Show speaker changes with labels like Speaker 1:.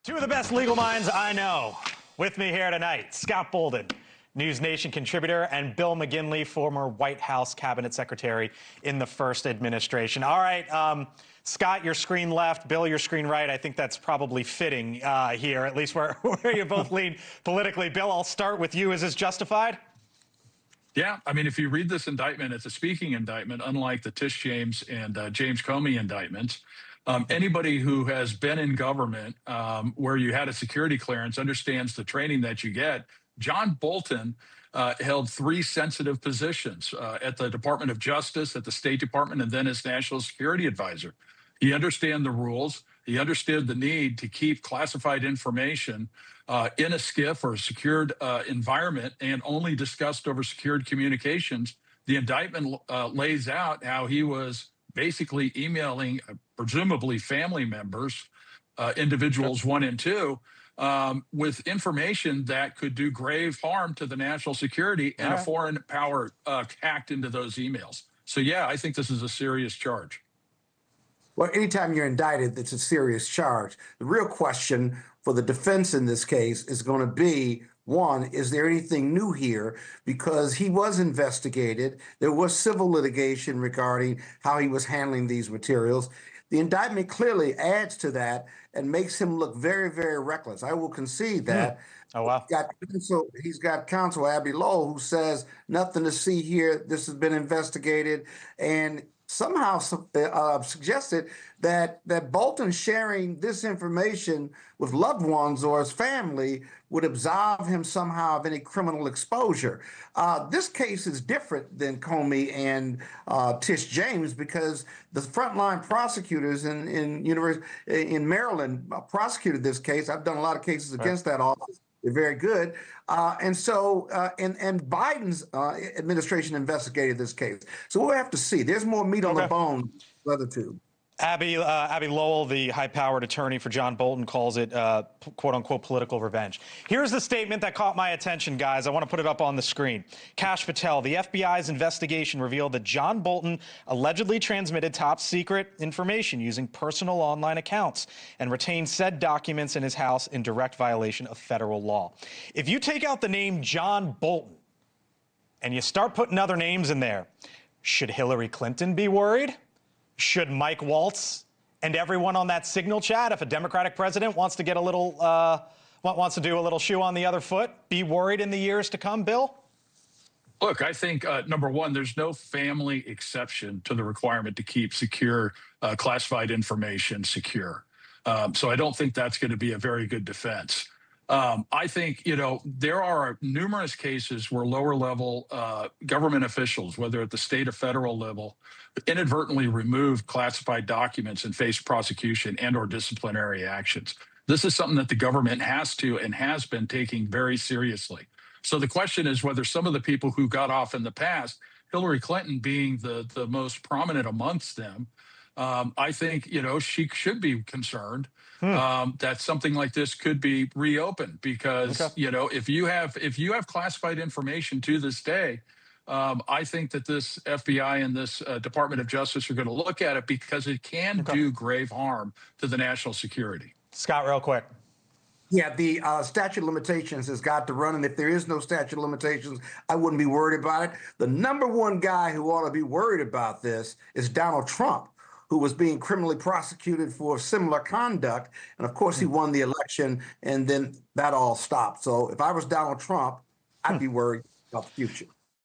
Speaker 1: Two of the best legal minds I know with me here tonight. Scott Bolden, NewsNation contributor, and Bill McGinley, former White House cabinet secretary in the first administration. All right, Scott, your screen left. Bill, your screen right. I think that's probably fitting here, at least where you both lean politically. Bill, I'll start with you. Is this justified?
Speaker 2: Yeah, I mean, if you read this indictment, it's a speaking indictment, unlike the Tish James and James Comey indictments. Anybody who has been in government where you had a security clearance understands the training that you get. John Bolton held three sensitive positions at the Department of Justice, at the State Department, and then as National Security Advisor. He understood the rules. He understood the need to keep classified information in a SCIF or a secured environment and only discussed over secured communications. The indictment lays out how he was basically emailing presumably family members, individuals 1 and 2, with information that could do grave harm to the national security, and a foreign power hacked into those emails. So, yeah, I think this is a serious charge.
Speaker 3: Well, anytime you're indicted, it's a serious charge. The real question for the defense in this case is going to be, one, is there anything new here? Because he was investigated. There was civil litigation regarding how he was handling these materials. The indictment clearly adds to that and makes him look very, very reckless. I will concede that.
Speaker 1: Oh, wow.
Speaker 3: He's got counsel, Abby Lowell, who says nothing to see here. This has been investigated. And somehow suggested that Bolton sharing this information with loved ones or his family would absolve him somehow of any criminal exposure. This case is different than Comey and Tish James because the frontline prosecutors in Maryland prosecuted this case. I've done a lot of cases against that office. They're very good. And Biden's administration investigated this case. So we'll have to see. There's more meat on the bone, the other two.
Speaker 1: Abby Lowell, the high-powered attorney for John Bolton, calls it, quote-unquote, political revenge. Here's the statement that caught my attention, guys. I want to put it up on the screen. Kash Patel, the FBI's investigation revealed that John Bolton allegedly transmitted top-secret information using personal online accounts and retained said documents in his house in direct violation of federal law. If you take out the name John Bolton and you start putting other names in there, should Hillary Clinton be worried? Should Mike Waltz and everyone on that Signal chat, if a Democratic president wants to get a little, wants to do a little shoe on the other foot, be worried in the years to come, Bill?
Speaker 2: Look, I think, number one, there's no family exception to the requirement to keep secure, classified information secure. So I don't think that's going to be a very good defense. I think, there are numerous cases where lower level government officials, whether at the state or federal level, inadvertently removed classified documents and faced prosecution and or disciplinary actions. This is something that the government has to and has been taking very seriously. So the question is whether some of the people who got off in the past, Hillary Clinton being the most prominent amongst them, I think, she should be concerned that something like this could be reopened because, if you have classified information to this day, I think that this FBI and this Department of Justice are going to look at it because it can do grave harm to the national security.
Speaker 1: Scott, real quick.
Speaker 3: Yeah, the statute of limitations has got to run, and if there is no statute of limitations, I wouldn't be worried about it. The number one guy who ought to be worried about this is Donald Trump, who was being criminally prosecuted for similar conduct. And of course, he won the election, and then that all stopped. So if I was Donald Trump, I'd be worried about the future.